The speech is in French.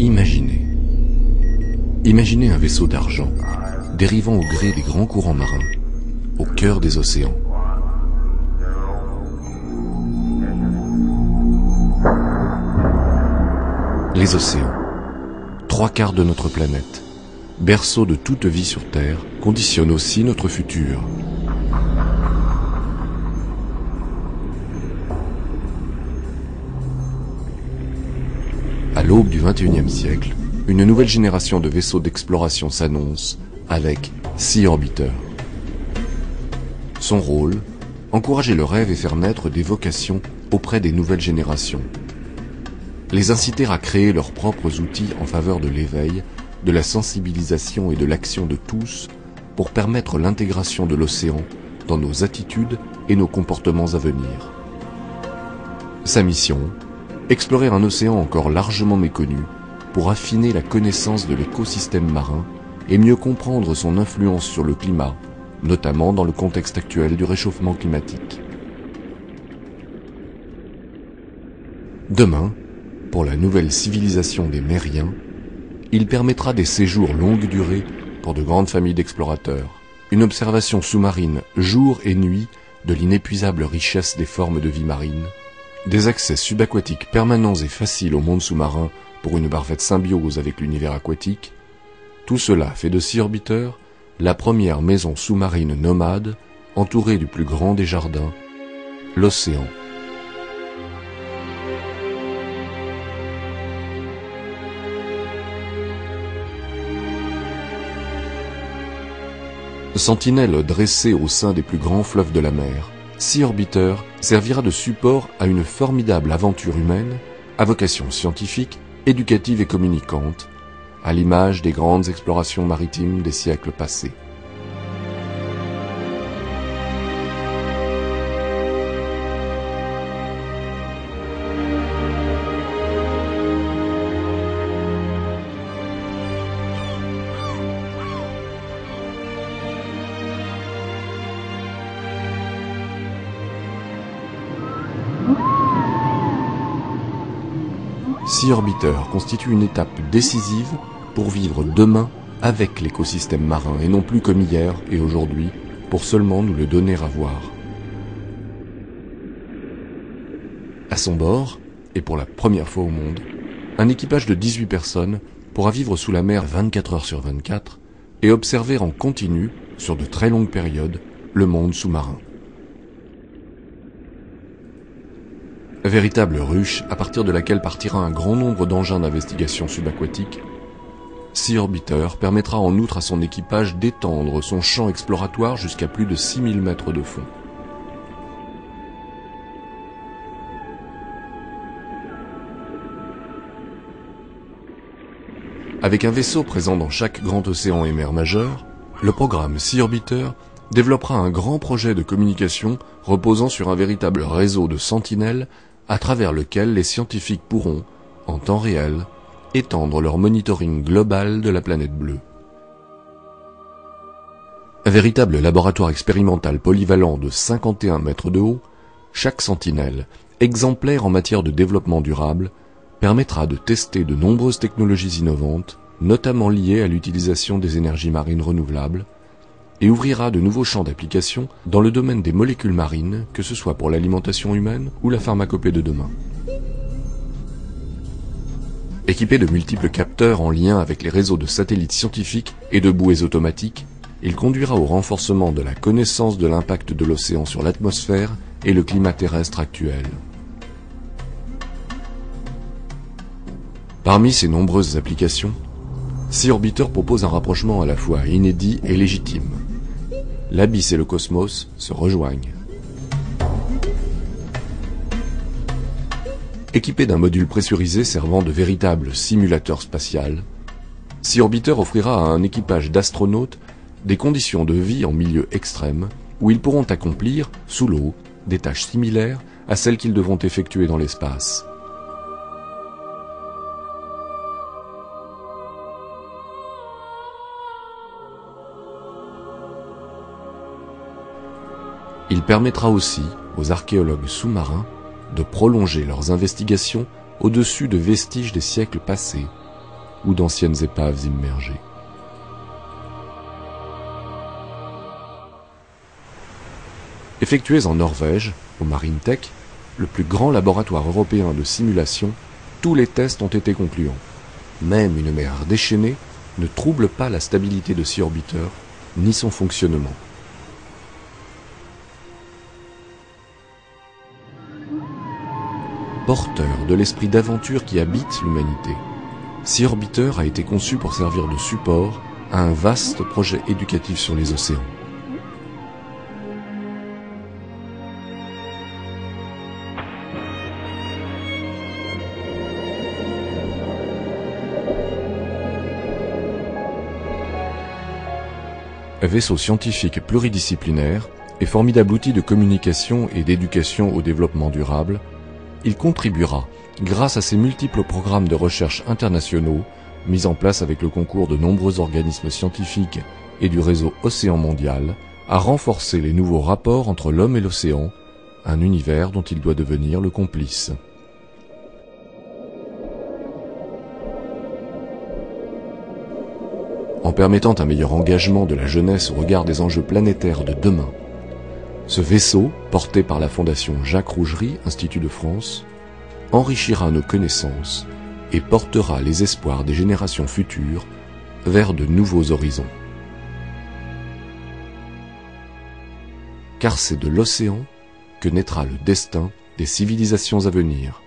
Imaginez. Imaginez un vaisseau d'argent, dérivant au gré des grands courants marins, au cœur des océans. Les océans, 3/4 de notre planète, berceau de toute vie sur Terre, conditionnent aussi notre futur. À l'aube du XXIe siècle, une nouvelle génération de vaisseaux d'exploration s'annonce avec Sea Orbiter. Son rôle, encourager le rêve et faire naître des vocations auprès des nouvelles générations. Les inciter à créer leurs propres outils en faveur de l'éveil, de la sensibilisation et de l'action de tous pour permettre l'intégration de l'océan dans nos attitudes et nos comportements à venir. Sa mission, explorer un océan encore largement méconnu pour affiner la connaissance de l'écosystème marin et mieux comprendre son influence sur le climat, notamment dans le contexte actuel du réchauffement climatique. Demain, pour la nouvelle civilisation des Mériens, il permettra des séjours longue durée pour de grandes familles d'explorateurs, une observation sous-marine jour et nuit de l'inépuisable richesse des formes de vie marine, des accès subaquatiques permanents et faciles au monde sous-marin pour une parfaite symbiose avec l'univers aquatique, tout cela fait de Sea Orbiter la première maison sous-marine nomade entourée du plus grand des jardins, l'océan. Sentinelle dressée au sein des plus grands fleuves de la mer, Sea Orbiter servira de support à une formidable aventure humaine, à vocation scientifique, éducative et communicante, à l'image des grandes explorations maritimes des siècles passés. Sea Orbiter constitue une étape décisive pour vivre demain avec l'écosystème marin et non plus comme hier et aujourd'hui pour seulement nous le donner à voir. À son bord, et pour la première fois au monde, un équipage de 18 personnes pourra vivre sous la mer 24 heures sur 24 et observer en continu, sur de très longues périodes, le monde sous-marin. Véritable ruche à partir de laquelle partira un grand nombre d'engins d'investigation subaquatique, Sea Orbiter permettra en outre à son équipage d'étendre son champ exploratoire jusqu'à plus de 6000 mètres de fond. Avec un vaisseau présent dans chaque grand océan et mer majeure, le programme Sea Orbiter développera un grand projet de communication reposant sur un véritable réseau de sentinelles à travers lequel les scientifiques pourront, en temps réel, étendre leur monitoring global de la planète bleue. Un véritable laboratoire expérimental polyvalent de 51 mètres de haut, chaque sentinelle, exemplaire en matière de développement durable, permettra de tester de nombreuses technologies innovantes, notamment liées à l'utilisation des énergies marines renouvelables, et ouvrira de nouveaux champs d'application dans le domaine des molécules marines, que ce soit pour l'alimentation humaine ou la pharmacopée de demain. Équipé de multiples capteurs en lien avec les réseaux de satellites scientifiques et de bouées automatiques, il conduira au renforcement de la connaissance de l'impact de l'océan sur l'atmosphère et le climat terrestre actuel. Parmi ces nombreuses applications, Sea Orbiter propose un rapprochement à la fois inédit et légitime. L'abysse et le cosmos se rejoignent. Équipé d'un module pressurisé servant de véritable simulateur spatial, Sea Orbiter offrira à un équipage d'astronautes des conditions de vie en milieu extrême où ils pourront accomplir, sous l'eau, des tâches similaires à celles qu'ils devront effectuer dans l'espace. Il permettra aussi aux archéologues sous-marins de prolonger leurs investigations au-dessus de vestiges des siècles passés, ou d'anciennes épaves immergées. Effectués en Norvège, au Marine Tech, le plus grand laboratoire européen de simulation, tous les tests ont été concluants. Même une mer déchaînée ne trouble pas la stabilité de Sea Orbiter, ni son fonctionnement. Porteur de l'esprit d'aventure qui habite l'humanité, Sea Orbiter a été conçu pour servir de support à un vaste projet éducatif sur les océans. Vaisseau scientifique pluridisciplinaire et formidable outil de communication et d'éducation au développement durable, il contribuera, grâce à ses multiples programmes de recherche internationaux, mis en place avec le concours de nombreux organismes scientifiques et du réseau Océan Mondial, à renforcer les nouveaux rapports entre l'homme et l'océan, un univers dont il doit devenir le complice. En permettant un meilleur engagement de la jeunesse au regard des enjeux planétaires de demain. Ce vaisseau, porté par la Fondation Jacques Rougerie, Institut de France, enrichira nos connaissances et portera les espoirs des générations futures vers de nouveaux horizons. Car c'est de l'océan que naîtra le destin des civilisations à venir.